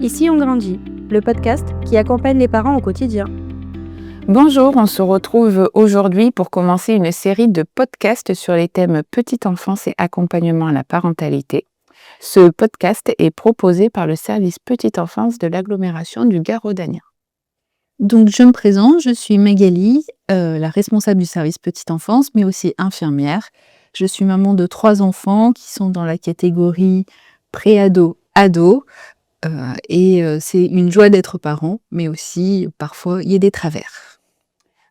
Ici on grandit, le podcast qui accompagne les parents au quotidien. Bonjour, on se retrouve aujourd'hui pour commencer une série de podcasts sur les thèmes petite enfance et accompagnement à la parentalité. Ce podcast est proposé par le service petite enfance de l'agglomération du Gard-Audanien. Donc je me présente, je suis Magali, la responsable du service petite enfance, mais aussi infirmière. Je suis maman de 3 enfants qui sont dans la catégorie pré-ado, ado. C'est une joie d'être parent, mais aussi parfois il y a des travers.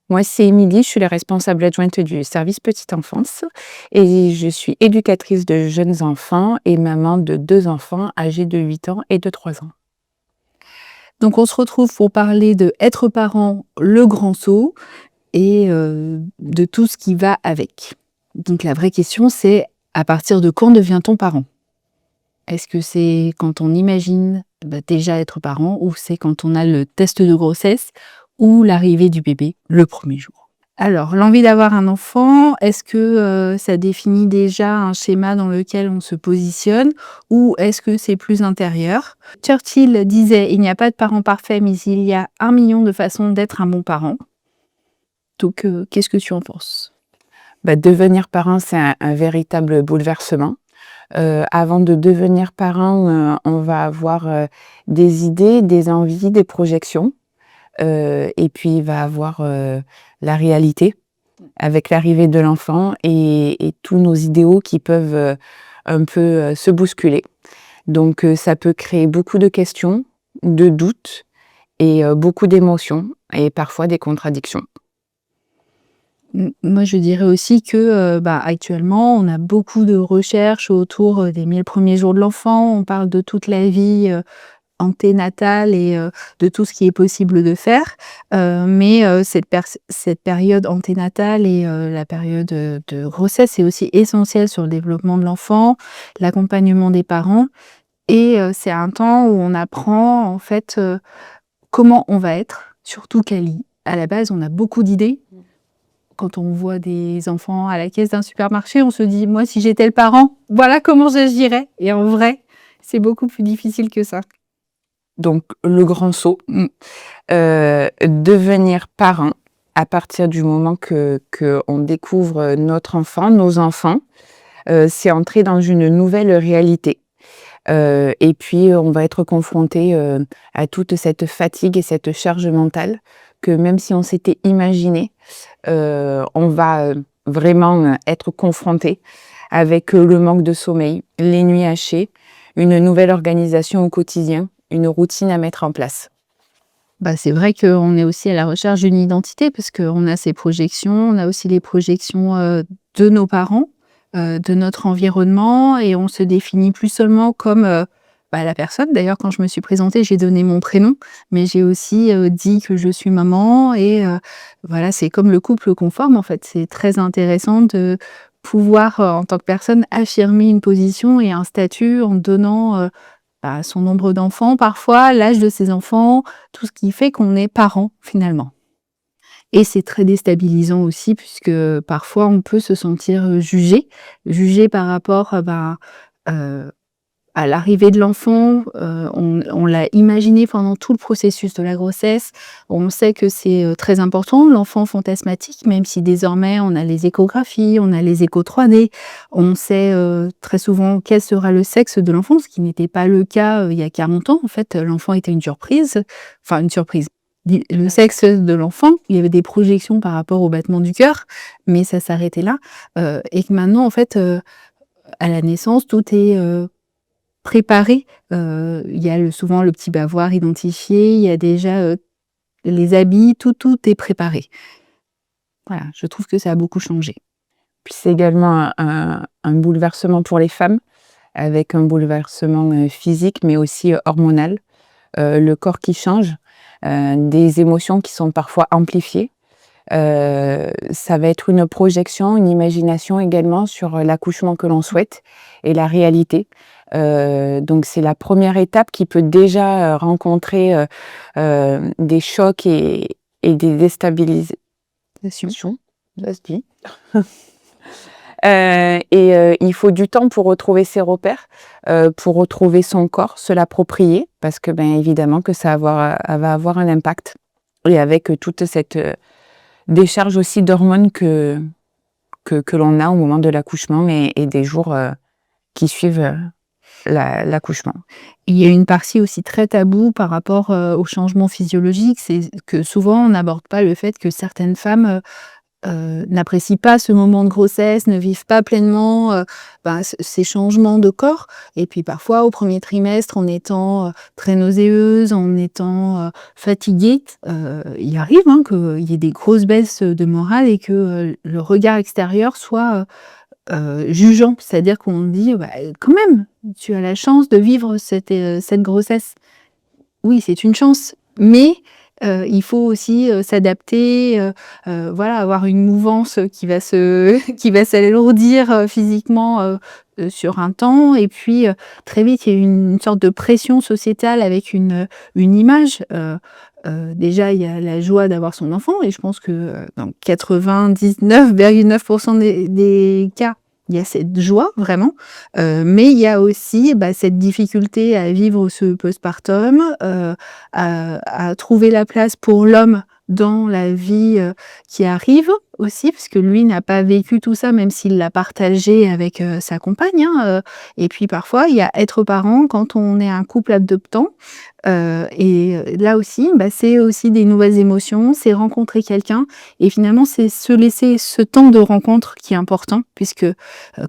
Moi, c'est Émilie, je suis la responsable adjointe du service petite enfance et je suis éducatrice de jeunes enfants et maman de 2 enfants âgés de 8 ans et de 3 ans. Donc on se retrouve pour parler de être parent, le grand saut, et de tout ce qui va avec. Donc la vraie question, c'est à partir de quand devient-on parent ? Est-ce que c'est quand on imagine déjà être parent, ou c'est quand on a le test de grossesse ou l'arrivée du bébé le premier jour ? Alors, l'envie d'avoir un enfant, est-ce que ça définit déjà un schéma dans lequel on se positionne, ou est-ce que c'est plus intérieur ? Churchill disait « Il n'y a pas de parent parfait, mais il y a 1 million de façons d'être un bon parent ». Donc, qu'est-ce que tu en penses ? Devenir parent, c'est un véritable bouleversement. Avant de devenir parent, on va avoir des idées, des envies, des projections. Et puis il va avoir la réalité avec l'arrivée de l'enfant et tous nos idéaux qui peuvent un peu se bousculer. Donc ça peut créer beaucoup de questions, de doutes et beaucoup d'émotions et parfois des contradictions. Moi, je dirais aussi que actuellement, on a beaucoup de recherches autour des 1000 premiers jours de l'enfant. On parle de toute la vie anténatale et de tout ce qui est possible de faire. Mais cette période anténatale et la période de grossesse est aussi essentielle sur le développement de l'enfant, l'accompagnement des parents. Et c'est un temps où on apprend en fait comment on va être, surtout qu'à la base, on a beaucoup d'idées. Quand on voit des enfants à la caisse d'un supermarché, on se dit « Moi, si j'étais le parent, voilà comment j'agirais ». Et en vrai, c'est beaucoup plus difficile que ça. Donc le grand saut, devenir parent à partir du moment qu'on découvre notre enfant, nos enfants, c'est entrer dans une nouvelle réalité. Et puis on va être confronté à toute cette fatigue et cette charge mentale que même si on s'était imaginé, on va vraiment être confronté avec le manque de sommeil, les nuits hachées, une nouvelle organisation au quotidien, une routine à mettre en place. C'est vrai qu'on est aussi à la recherche d'une identité parce qu'on a ces projections, on a aussi les projections de nos parents, de notre environnement, et on se définit plus seulement comme la personne. D'ailleurs, quand je me suis présentée, j'ai donné mon prénom, mais j'ai aussi dit que je suis maman, et voilà, c'est comme le couple conforme en fait. C'est très intéressant de pouvoir, en tant que personne, affirmer une position et un statut en donnant son nombre d'enfants parfois, l'âge de ses enfants, tout ce qui fait qu'on est parent finalement. Et c'est très déstabilisant aussi puisque parfois on peut se sentir jugé par rapport à l'arrivée de l'enfant. On l'a imaginé pendant tout le processus de la grossesse. On sait que c'est très important, l'enfant fantasmatique, même si désormais on a les échographies, on a les échos 3D. On sait très souvent quel sera le sexe de l'enfant, ce qui n'était pas le cas il y a 40 ans. En fait, l'enfant était une surprise. Enfin, une surprise. Le sexe de l'enfant, il y avait des projections par rapport au battement du cœur, mais ça s'arrêtait là. Et que maintenant, en fait, à la naissance, tout est préparé. Il y a souvent le petit bavoir identifié, il y a déjà les habits, tout est préparé. Voilà, je trouve que ça a beaucoup changé. Puis c'est également un bouleversement pour les femmes, avec un bouleversement physique, mais aussi hormonal. Le corps qui change, des émotions qui sont parfois amplifiées. Ça va être une projection, une imagination également sur l'accouchement que l'on souhaite et la réalité. Donc c'est la première étape qui peut déjà rencontrer des chocs et des déstabilisations. Ça se dit. Il faut du temps pour retrouver ses repères, pour retrouver son corps, se l'approprier parce que, évidemment que ça va avoir un impact et avec, toute cette, décharge aussi d'hormones que l'on a au moment de l'accouchement et des jours, qui suivent, l'accouchement. Il y a une partie aussi très taboue par rapport, aux changements physiologiques, c'est que souvent on n'aborde pas le fait que certaines femmes, n'apprécient pas ce moment de grossesse, ne vivent pas pleinement, ces changements de corps et puis parfois au premier trimestre en étant, très nauséeuse, en étant, fatiguée, il arrive, hein, qu'il y ait des grosses baisses, de morale et que, le regard extérieur soit, jugeant. C'est-à-dire qu'on dit: «Bah, quand même, tu as la chance de vivre cette grossesse». Oui, c'est une chance, mais il faut aussi, s'adapter, voilà, avoir une mouvance, qui va se qui va s'alourdir, physiquement, sur un temps et puis, très vite, il y a une sorte de pression sociétale avec une image. Déjà, il y a la joie d'avoir son enfant et je pense que, dans 99,9 des cas, il y a cette joie vraiment, mais il y a aussi, cette difficulté à vivre ce postpartum, à trouver la place pour l'homme dans la vie, qui arrive aussi, parce que lui n'a pas vécu tout ça, même s'il l'a partagé avec, sa compagne, hein, et puis parfois, il y a être parent quand on est un couple adoptant, là aussi, c'est aussi des nouvelles émotions, c'est rencontrer quelqu'un et finalement, c'est se laisser ce temps de rencontre qui est important puisque,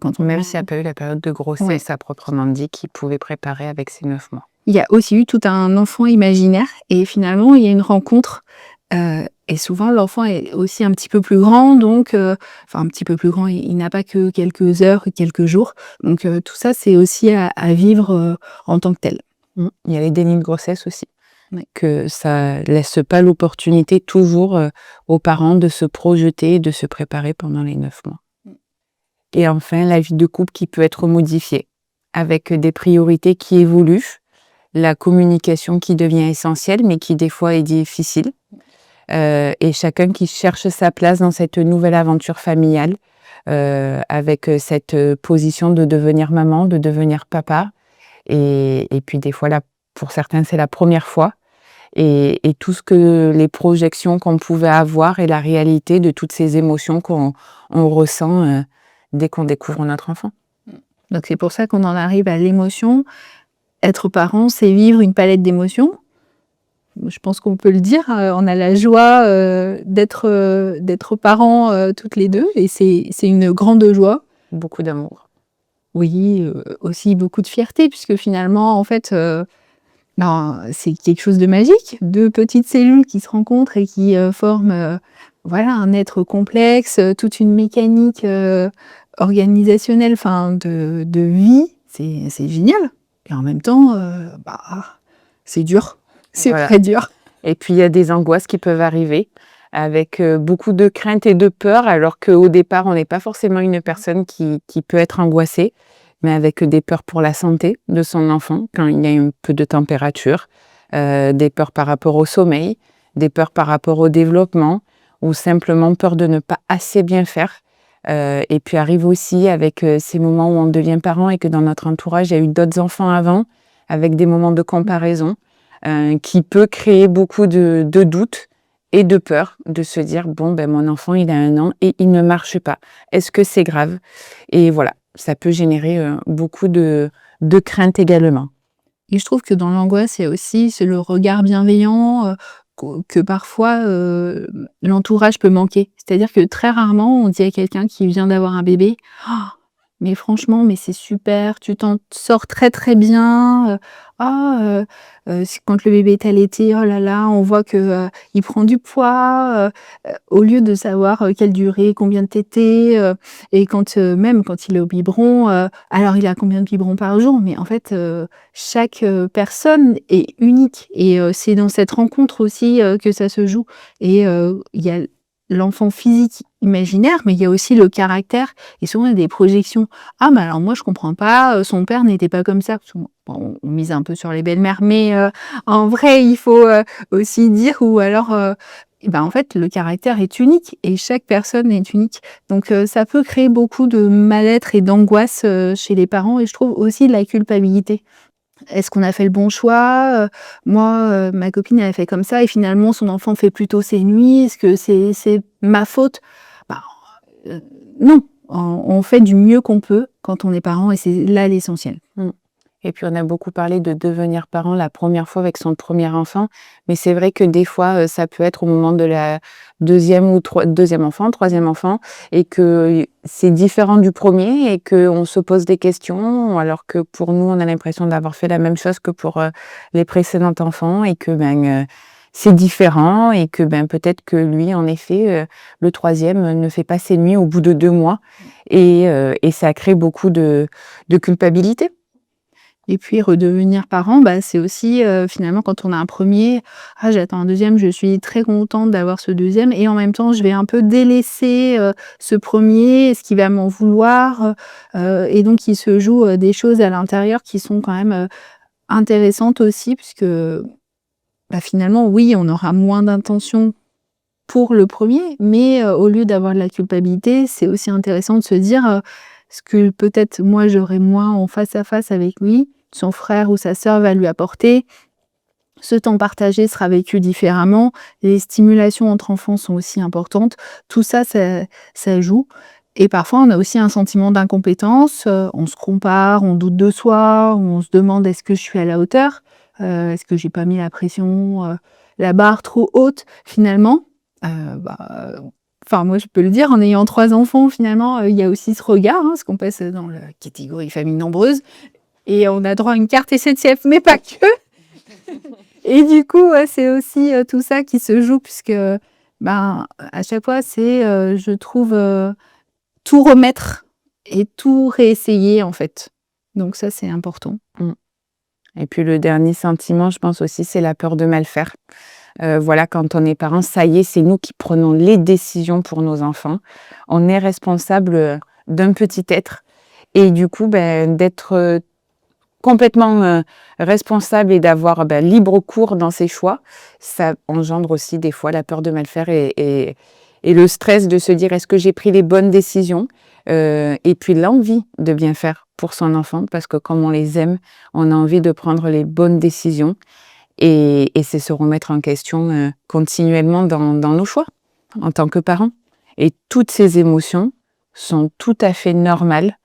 quand on Même s'il n'y a pas eu la période de ouais. grossesse à proprement dit qu'il pouvait préparer avec ses 9 mois. Il y a aussi eu tout un enfant imaginaire et finalement, il y a une rencontre, et souvent l'enfant est aussi un petit peu plus grand donc enfin un petit peu plus grand, il n'a pas que quelques heures, quelques jours donc tout ça, c'est aussi à vivre, en tant que tel. Il y a les dénis de grossesse aussi, Ouais. que ça laisse pas l'opportunité toujours, aux parents de se projeter et de se préparer pendant les 9 mois. Et enfin, la vie de couple qui peut être modifiée avec des priorités qui évoluent, la communication qui devient essentielle, mais qui des fois est difficile, et chacun qui cherche sa place dans cette nouvelle aventure familiale, avec, cette, position de devenir maman, de devenir papa et puis des fois là, pour certains, c'est la première fois et tout ce que les projections qu'on pouvait avoir et la réalité de toutes ces émotions on ressent, dès qu'on découvre notre enfant. Donc c'est pour ça qu'on en arrive à l'émotion. Être parent, c'est vivre une palette d'émotions. Je pense qu'on peut le dire, on a la joie, d'être parents, toutes les 2 et c'est une grande joie. Beaucoup d'amour. Oui, aussi beaucoup de fierté puisque finalement, en fait, c'est quelque chose de magique. 2 petites cellules qui se rencontrent et qui, forment, voilà, un être complexe, toute une mécanique, organisationnelle, enfin de vie. C'est génial et en même temps, c'est dur. C'est Voilà. très dur. Et puis il y a des angoisses qui peuvent arriver avec, beaucoup de craintes et de peurs alors qu'au départ, on n'est pas forcément une personne qui peut être angoissée, mais avec des peurs pour la santé de son enfant quand il y a un peu de température, des peurs par rapport au sommeil, des peurs par rapport au développement ou simplement peur de ne pas assez bien faire. Et puis arrive aussi avec, ces moments où on devient parent et que dans notre entourage, il y a eu d'autres enfants avant, avec des moments de comparaison, qui peut créer beaucoup de doutes et de peur de se dire: «Bon, mon enfant, il a 1 an et il ne marche pas. Est-ce que c'est grave?» Et voilà, ça peut générer, beaucoup de craintes également. Et je trouve que dans l'angoisse, il y a aussi c'est le regard bienveillant, que parfois, l'entourage peut manquer. C'est-à-dire que très rarement, on dit à quelqu'un qui vient d'avoir un bébé: «Oh, mais franchement, mais c'est super, tu t'en sors très, très bien, c'est quand le bébé est allaité, oh là là, on voit que, il prend du poids», au lieu de savoir, quelle durée, combien de tétées, et quand, même quand il est au biberon, alors il a combien de biberons par jour? Mais en fait, chaque, personne est unique et c'est dans cette rencontre aussi, que ça se joue et il y a l'enfant physique imaginaire, mais il y a aussi le caractère et souvent il y a des projections. «Ah mais alors moi je comprends pas, son père n'était pas comme ça». Parce que bon, on mise un peu sur les belles-mères, mais en vrai il faut, aussi dire ou alors, et ben, en fait, le caractère est unique et chaque personne est unique. Donc ça peut créer beaucoup de mal-être et d'angoisse, chez les parents et je trouve aussi de la culpabilité. Est-ce qu'on a fait le bon choix? Moi, ma copine, elle a fait comme ça et finalement son enfant fait plutôt ses nuits. Est-ce que c'est ma faute? Ben, non, on fait du mieux qu'on peut quand on est parent et c'est là l'essentiel. Mmh. Et puis on a beaucoup parlé de devenir parent la première fois avec son premier enfant, mais c'est vrai que des fois, ça peut être au moment de la deuxième enfant, troisième enfant et que c'est différent du premier et qu'on se pose des questions alors que pour nous, on a l'impression d'avoir fait la même chose que pour, les précédents enfants et que, c'est différent et que, peut-être que lui, en effet, le troisième ne fait pas ses nuits au bout de 2 mois et ça crée beaucoup de culpabilité. Et puis redevenir parent, bah, c'est aussi, finalement quand on a un premier, «Ah j'attends un deuxième, je suis très contente d'avoir ce deuxième et en même temps je vais un peu délaisser, ce premier. Est-ce qu'il va m'en vouloir?» Et donc il se joue, des choses à l'intérieur qui sont quand même, intéressantes aussi puisque, bah, finalement oui, on aura moins d'intention pour le premier, mais au lieu d'avoir de la culpabilité, c'est aussi intéressant de se dire, ce que peut-être moi j'aurais moins en face à face avec lui, son frère ou sa sœur va lui apporter. Ce temps partagé sera vécu différemment. Les stimulations entre enfants sont aussi importantes. Tout ça, ça joue et parfois on a aussi un sentiment d'incompétence, on se compare, on doute de soi, on se demande: «Est-ce que je suis à la hauteur? Est-ce que j'ai pas mis la pression, la barre trop haute?» Finalement, bah, enfin moi je peux le dire en ayant 3 enfants finalement, il y a aussi ce regard, hein, parce qu'on passe dans la catégorie famille nombreuse et on a droit à une carte SNCF, mais pas que. Et du coup, ouais, c'est aussi, tout ça qui se joue puisque, à chaque fois c'est, je trouve, tout remettre et tout réessayer en fait. Donc ça, c'est important. Mmh. Et puis le dernier sentiment, je pense aussi, c'est la peur de mal faire. Voilà, quand on est parent, ça y est, c'est nous qui prenons les décisions pour nos enfants. On est responsable, d'un petit être et du coup, d'être, complètement, responsable et d'avoir, libre cours dans ses choix, ça engendre aussi des fois la peur de mal faire et le stress de se dire: «Est-ce que j'ai pris les bonnes décisions?» Et puis l'envie de bien faire pour son enfant parce que comme on les aime, on a envie de prendre les bonnes décisions et c'est se remettre en question, continuellement dans nos choix, en tant que parents et toutes ces émotions sont tout à fait normales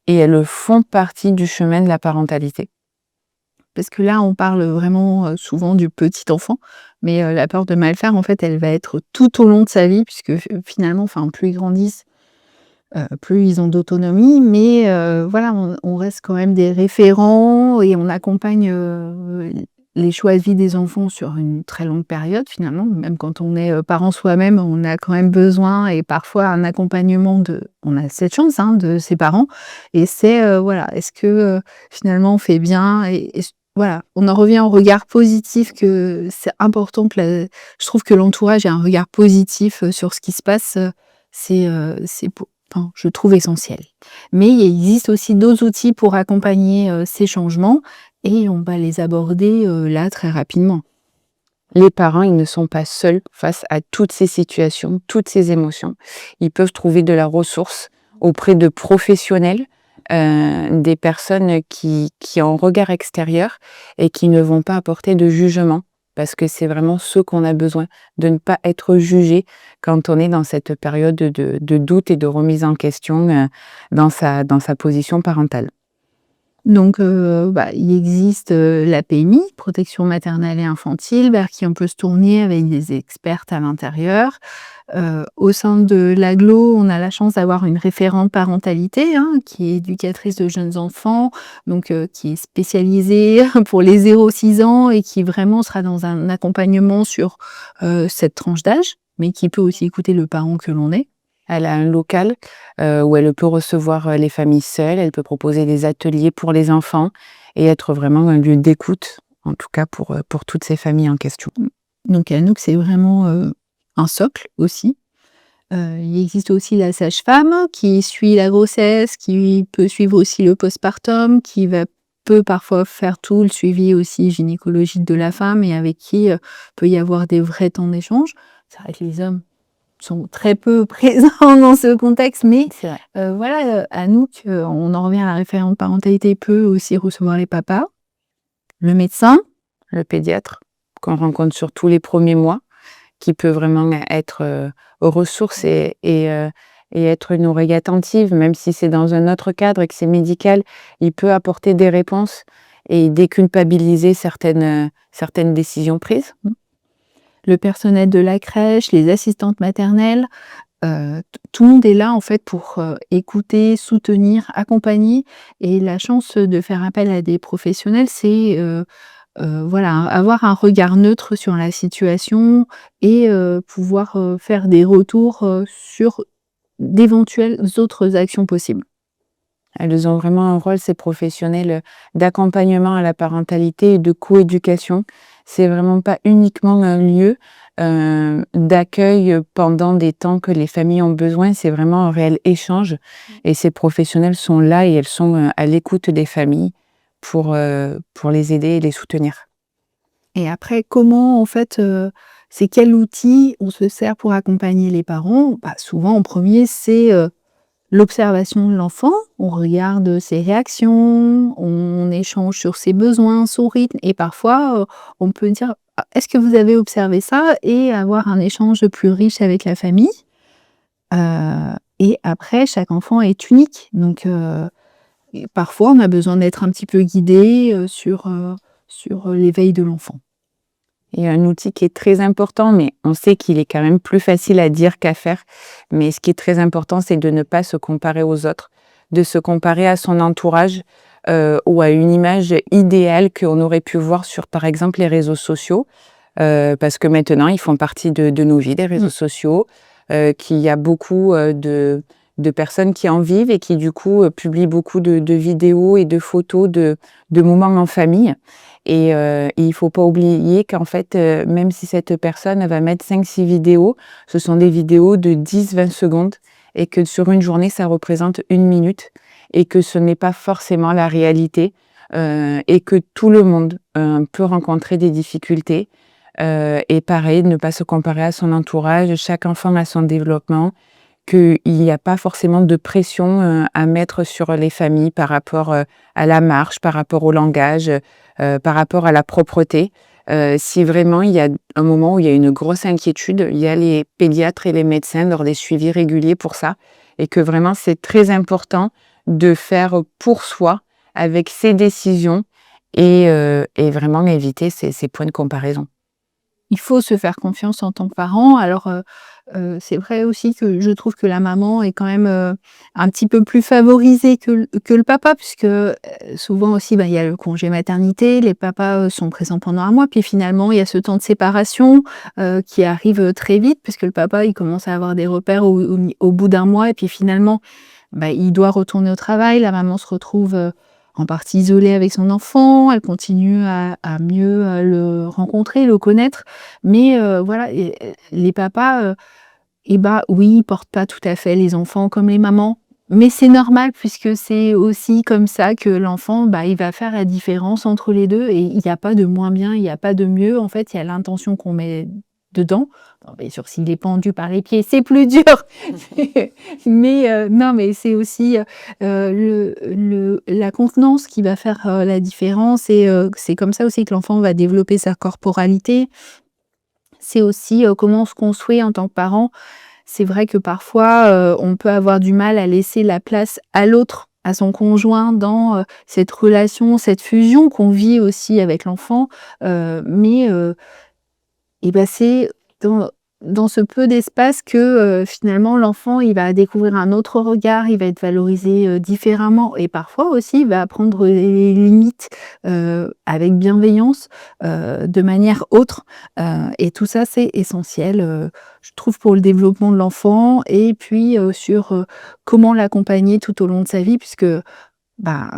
et elles font partie du chemin de la parentalité. Parce que là, on parle vraiment, souvent du petit enfant, mais la peur de mal faire, en fait, elle va être tout au long de sa vie puisque finalement, enfin, plus ils grandissent, plus ils ont d'autonomie, mais voilà, on reste quand même des référents et on accompagne, les choix de vie des enfants sur une très longue période finalement. Même quand on est, parent soi-même, on a quand même besoin et parfois un accompagnement on a cette chance, hein, de ses parents et c'est, voilà, est-ce que, finalement on fait bien et voilà, on en revient au regard positif que c'est important que je trouve que l'entourage ait un regard positif, sur ce qui se passe, c'est pour enfin, je trouve essentiel. Mais il existe aussi d'autres outils pour accompagner, ces changements et on va les aborder, là, très rapidement. Les parents, ils ne sont pas seuls face à toutes ces situations, toutes ces émotions. Ils peuvent trouver de la ressource auprès de professionnels, des personnes qui ont un regard extérieur et qui ne vont pas apporter de jugement. Parce que c'est vraiment ce qu'on a besoin, de ne pas être jugé quand on est dans cette période de doute et de remise en question, dans sa position parentale. Donc il existe, la PMI, protection maternelle et infantile, vers qui on peut se tourner avec des expertes à l'intérieur. Au sein de l'agglo, on a la chance d'avoir une référente parentalité, hein, qui est éducatrice de jeunes enfants, donc qui est spécialisée pour les 0-6 ans et qui vraiment sera dans un accompagnement sur, cette tranche d'âge, mais qui peut aussi écouter le parent que l'on est. Elle a un local, où elle peut recevoir, les familles seules, elle peut proposer des ateliers pour les enfants et être vraiment un lieu d'écoute, en tout cas pour toutes ces familles en question. Donc Anouk, c'est vraiment, un socle aussi. Il existe aussi la sage-femme qui suit la grossesse, qui peut suivre aussi le postpartum, qui peut parfois faire tout le suivi aussi gynécologique de la femme et avec qui, peut y avoir des vrais temps d'échange. c'est vrai que les hommes sont très peu présents dans ce contexte, mais C'est vrai. voilà, Anouk, on en revient à la référente parentalité, peut aussi recevoir les papas, le médecin. Le pédiatre qu'on rencontre sur tous les premiers mois, qui peut vraiment être, ressource et être une oreille attentive, même si c'est dans un autre cadre et que c'est médical, il peut apporter des réponses et déculpabiliser certaines décisions prises. Le personnel de la crèche, les assistantes maternelles, tout le monde est là en fait pour, écouter, soutenir, accompagner, et la chance de faire appel à des professionnels, c'est, voilà, avoir un regard neutre sur la situation et pouvoir, faire des retours, sur d'éventuelles autres actions possibles. Elles ont vraiment un rôle, ces professionnels, d'accompagnement à la parentalité et de coéducation. C'est vraiment pas uniquement un lieu, d'accueil, pendant des temps que les familles ont besoin, c'est vraiment un réel échange et ces professionnels sont là et elles sont, à l'écoute des familles pour les aider et les soutenir. Et après, comment en fait, c'est quel outil on se sert pour accompagner les parents? Bah, souvent en premier c'est, l'observation de l'enfant. On regarde ses réactions, on échange sur ses besoins, son rythme, et parfois, on peut dire: «Ah, est-ce que vous avez observé ça?» et avoir un échange plus riche avec la famille. Et après chaque enfant est unique, donc et parfois on a besoin d'être un petit peu guidé, sur l'éveil de l'enfant. Et un outil qui est très important, mais on sait qu'il est quand même plus facile à dire qu'à faire. Mais ce qui est très important, c'est de ne pas se comparer aux autres, de se comparer à son entourage, ou à une image idéale qu'on aurait pu voir sur, par exemple, les réseaux sociaux. Parce que maintenant, ils font partie de nos vies, les réseaux Mmh. sociaux, qu'il y a beaucoup, de personnes qui en vivent et qui, du coup, publient beaucoup de vidéos et de photos de moments en famille. Et il faut pas oublier qu'en fait, même si cette personne va mettre 5-6 vidéos, ce sont des vidéos de 10-20 secondes et que sur une journée, ça représente 1 minute et que ce n'est pas forcément la réalité, et que tout le monde, peut rencontrer des difficultés. Et pareil, ne pas se comparer à son entourage. Chaque enfant a son développement, qu'il n'y a pas forcément de pression, à mettre sur les familles par rapport, à la marche, par rapport au langage, par rapport à la propreté. Si vraiment il y a un moment où il y a une grosse inquiétude, il y a les pédiatres et les médecins lors des suivis réguliers pour ça et que vraiment c'est très important de faire pour soi avec ses décisions et vraiment éviter ces points de comparaison. Il faut se faire confiance en tant que parent. Alors, c'est vrai aussi que je trouve que la maman est quand même, un petit peu plus favorisée que le papa, puisque, souvent aussi, bah, il y a le congé maternité, les papas, sont présents pendant 1 mois, puis finalement il y a ce temps de séparation, qui arrive, très vite, puisque le papa, il commence à avoir des repères au bout d'1 mois, et puis finalement, bah, il doit retourner au travail. La maman se retrouve, en partie isolée avec son enfant, elle continue à mieux, le rencontrer, le connaître. Mais voilà, et les papas, et bah, oui, ils portent pas tout à fait les enfants comme les mamans, mais c'est normal puisque c'est aussi comme ça que l'enfant, bah, il va faire la différence entre les 2, et il y a pas de moins bien, il y a pas de mieux. En fait, il y a l'intention qu'on met dedans. Bon, bien sûr, s'il est pendu par les pieds, c'est plus dur. Mais non, mais c'est aussi, la contenance qui va faire, la différence, et c'est comme ça aussi que l'enfant va développer sa corporalité. C'est aussi, comment on se construit en tant que parent. C'est vrai que parfois, on peut avoir du mal à laisser la place à l'autre, à son conjoint dans, cette relation, cette fusion qu'on vit aussi avec l'enfant, mais et bah, c'est dans ce peu d'espace que, finalement l'enfant, il va découvrir un autre regard, il va être valorisé, différemment, et parfois aussi il va apprendre les limites, avec bienveillance, de manière autre, et tout ça c'est essentiel, je trouve, pour le développement de l'enfant, et puis, sur, comment l'accompagner tout au long de sa vie, puisque, bah,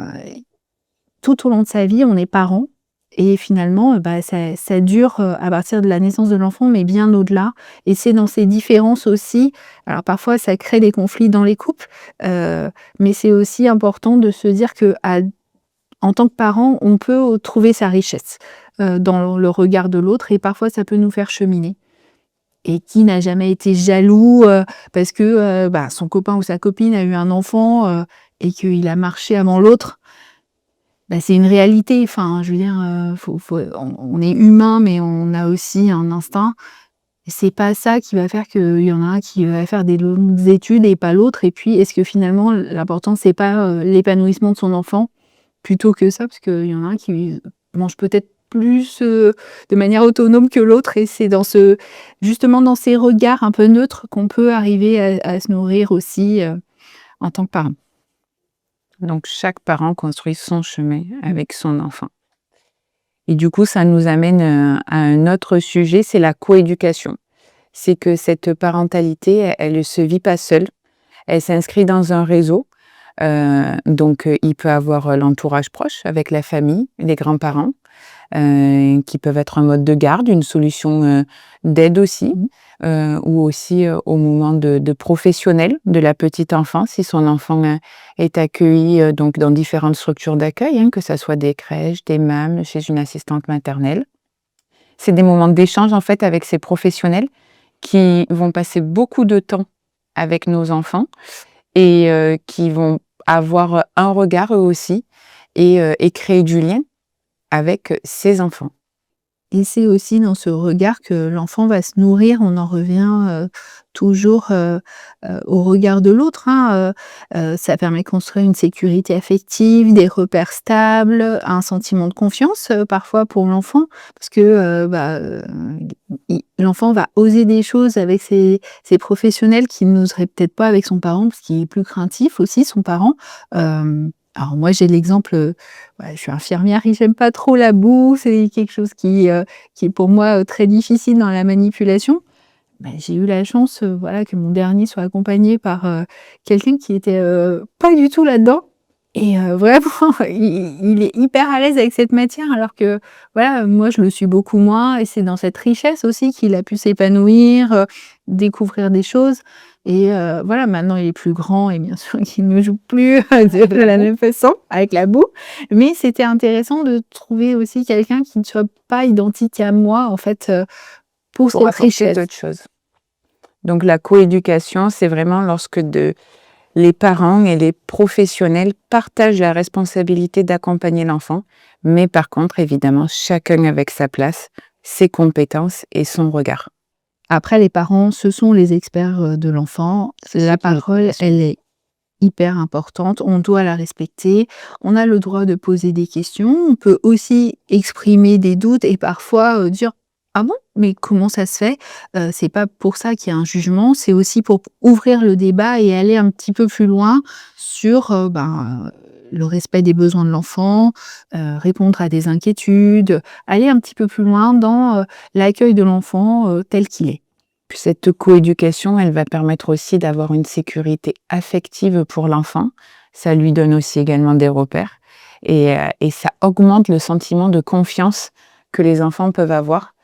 tout au long de sa vie, on est parent, et finalement, bah, ça dure, à partir de la naissance de l'enfant, mais bien au-delà, et c'est dans ces différences aussi, alors parfois ça crée des conflits dans les couples, mais c'est aussi important de se dire qu'à en tant que parent, on peut trouver sa richesse, dans le regard de l'autre, et parfois ça peut nous faire cheminer. et qui n'a jamais été jaloux, parce que, son copain ou sa copine a eu un enfant, et qu'il a marché avant l'autre? C'est une réalité. Enfin, je veux dire, on est humain, mais on a aussi un instinct. C'est pas ça qui va faire qu'il y en a un qui va faire des longues études et pas l'autre. Et puis, est-ce que finalement, l'important, c'est pas, l'épanouissement de son enfant plutôt que ça? Parce qu'il y en a un qui mange peut-être plus, de manière autonome que l'autre, et c'est justement dans ces regards un peu neutres qu'on peut arriver à se nourrir aussi, en tant que parent. Donc chaque parent construit son chemin avec son enfant. Et du coup, ça nous amène, à un autre sujet, c'est la coéducation. C'est que cette parentalité, elle ne se vit pas seule, elle s'inscrit dans un réseau. Donc il peut avoir, l'entourage proche avec la famille, les grands-parents, qui peuvent être un mode de garde, une solution, d'aide aussi, ou aussi, au moment de professionnels de la petite enfance, si son enfant, est accueilli, donc dans différentes structures d'accueil, hein, que ça soit des crèches, des MAM, chez une assistante maternelle. C'est des moments d'échange, en fait, avec ces professionnels qui vont passer beaucoup de temps avec nos enfants et qui vont avoir un regard eux aussi et créer du lien avec ses enfants. Et c'est aussi dans ce regard que l'enfant va se nourrir. On en revient, toujours, au regard de l'autre, hein, ça permet de construire une sécurité affective, des repères stables, un sentiment de confiance, parfois pour l'enfant. Parce que, l'enfant va oser des choses avec ses professionnels qu'il n'oserait peut-être pas avec son parent, parce qu'il est plus craintif aussi, son parent. Alors moi, j'ai l'exemple, je suis infirmière et j'aime pas trop la boue, c'est quelque chose qui est pour moi, très difficile dans la manipulation. J'ai eu la chance, que mon dernier soit accompagné par, quelqu'un qui était, pas du tout là-dedans, et vraiment il est hyper à l'aise avec cette matière, alors que moi je le suis beaucoup moins, et c'est dans cette richesse aussi qu'il a pu s'épanouir, découvrir des choses, et maintenant il est plus grand et bien sûr qu'il ne joue plus de la même façon avec la boue, mais c'était intéressant de trouver aussi quelqu'un qui ne soit pas identique à moi en fait, pour Pour cette apporter richesse. d'autres choses. Donc la coéducation, c'est vraiment lorsque les parents et les professionnels partagent la responsabilité d'accompagner l'enfant, mais par contre, évidemment, chacun avec sa place, ses compétences et son regard. Après, les parents, ce sont les experts, de l'enfant. La parole, elle est hyper importante, on doit la respecter. On a le droit de poser des questions, on peut aussi exprimer des doutes et parfois, dire: «Ah bon? Mais comment ça se fait?» C'est pas pour ça qu'il y a un jugement, c'est aussi pour ouvrir le débat et aller un petit peu plus loin sur, le respect des besoins de l'enfant, répondre à des inquiétudes, aller un petit peu plus loin dans, l'accueil de l'enfant, tel qu'il est. Puis cette coéducation, elle va permettre aussi d'avoir une sécurité affective pour l'enfant. Ça lui donne aussi également des repères et ça augmente le sentiment de confiance que les enfants peuvent avoir.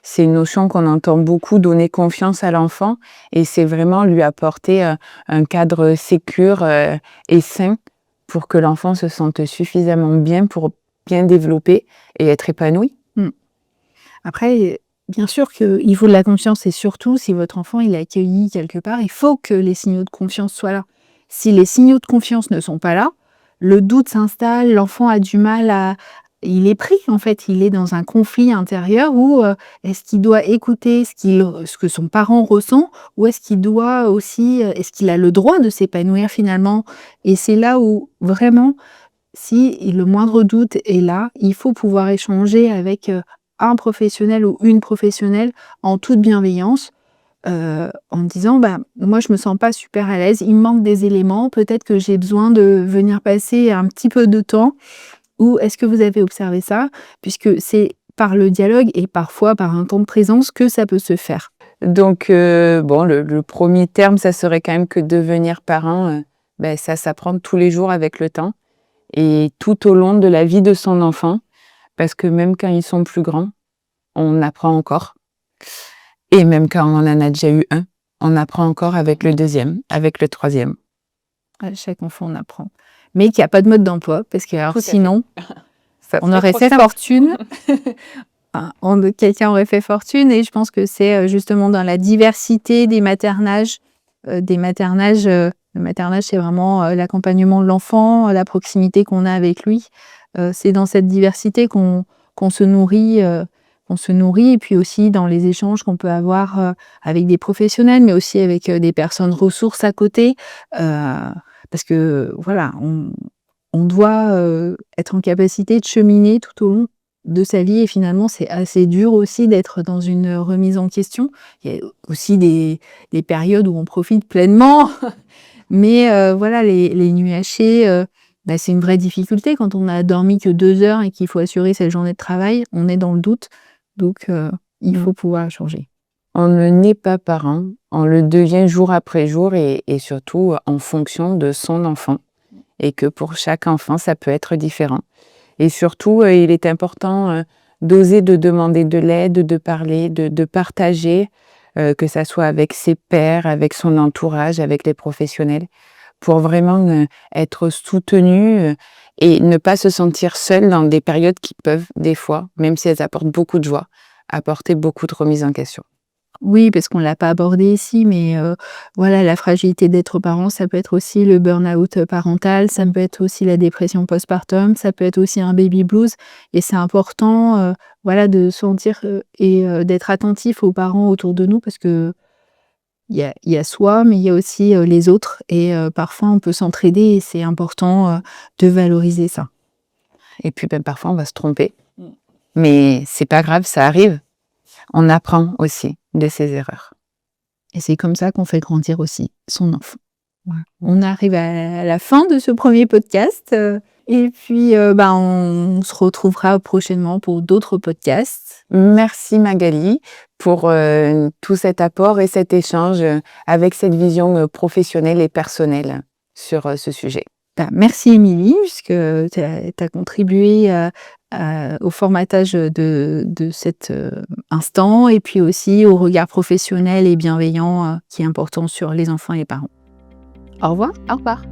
C'est une notion qu'on entend beaucoup, donner confiance à l'enfant, et c'est vraiment lui apporter, un cadre sécure, et sain pour que l'enfant se sente suffisamment bien pour bien développer et être épanoui. Mmh. Après, bien sûr qu'il faut de la confiance, et surtout si votre enfant il est accueilli quelque part, il faut que les signaux de confiance soient là. Si les signaux de confiance ne sont pas là, le doute s'installe, l'enfant a du mal à il est pris en fait, il est dans un conflit intérieur où, est-ce qu'il doit écouter ce que son parent ressent, ou est-ce qu'il doit aussi, est-ce qu'il a le droit de s'épanouir finalement? Et c'est là où vraiment, si le moindre doute est là, il faut pouvoir échanger avec, un professionnel ou une professionnelle en toute bienveillance, en disant: moi je me sens pas super à l'aise, il me manque des éléments, peut-être que j'ai besoin de venir passer un petit peu de temps, ou est-ce que vous avez observé ça?» Puisque c'est par le dialogue et parfois par un temps de présence que ça peut se faire. Donc bon, le 1er terme, ça serait quand même que devenir parent, ça s'apprend tous les jours avec le temps et tout au long de la vie de son enfant, parce que même quand ils sont plus grands, on apprend encore, et même quand on en a déjà eu un, on apprend encore avec le 2e, avec le 3e. À chaque enfant, on apprend. Mais qu'il y a pas de mode d'emploi, parce que alors Tout à fait. sinon, Ça on serait aurait trop fait simple. fortune quelqu'un aurait fait fortune et je pense que c'est, justement dans la diversité des maternages, le maternage, c'est vraiment, l'accompagnement de l'enfant, la proximité qu'on a avec lui. C'est dans cette diversité qu'on se nourrit, et puis aussi dans les échanges qu'on peut avoir, avec des professionnels, mais aussi avec, des personnes ressources à côté. Parce que voilà, on doit, être en capacité de cheminer tout au long de sa vie et finalement, c'est assez dur aussi d'être dans une remise en question. Il y a aussi des périodes où on profite pleinement, mais voilà, les nuits hachées, c'est une vraie difficulté quand on a dormi que 2 heures et qu'il faut assurer cette journée de travail. On est dans le doute, donc il Mmh. faut pouvoir changer. On ne naît pas parent, on le devient jour après jour et surtout en fonction de son enfant et que pour chaque enfant, ça peut être différent. Et surtout, il est important, d'oser de demander de l'aide, de parler, de partager, que ça soit avec ses pairs, avec son entourage, avec les professionnels, pour vraiment, être soutenu, et ne pas se sentir seul dans des périodes qui peuvent, des fois, même si elles apportent beaucoup de joie, apporter beaucoup de remise en question. Oui, parce qu'on l'a pas abordé ici, mais voilà, la fragilité d'être parent, ça peut être aussi le burn-out parental, ça peut être aussi la dépression postpartum, ça peut être aussi un baby blues et c'est important, voilà, de sentir, d'être attentif aux parents autour de nous parce que il y a soi, mais il y a aussi, les autres et parfois on peut s'entraider et c'est important, de valoriser ça. Et puis, parfois, on va se tromper, mais c'est pas grave, ça arrive. On apprend aussi de ses erreurs. Et c'est comme ça qu'on fait grandir aussi son enfant. Voilà. On arrive à la fin de ce premier podcast, et puis, on se retrouvera prochainement pour d'autres podcasts. Merci Magali pour, tout cet apport et cet échange, avec cette vision, professionnelle et personnelle sur, ce sujet. Merci Émilie, puisque tu as contribué, au formatage, de cet, instant et puis aussi au regard professionnel et bienveillant, qui est important sur les enfants et les parents. Au revoir. Au revoir.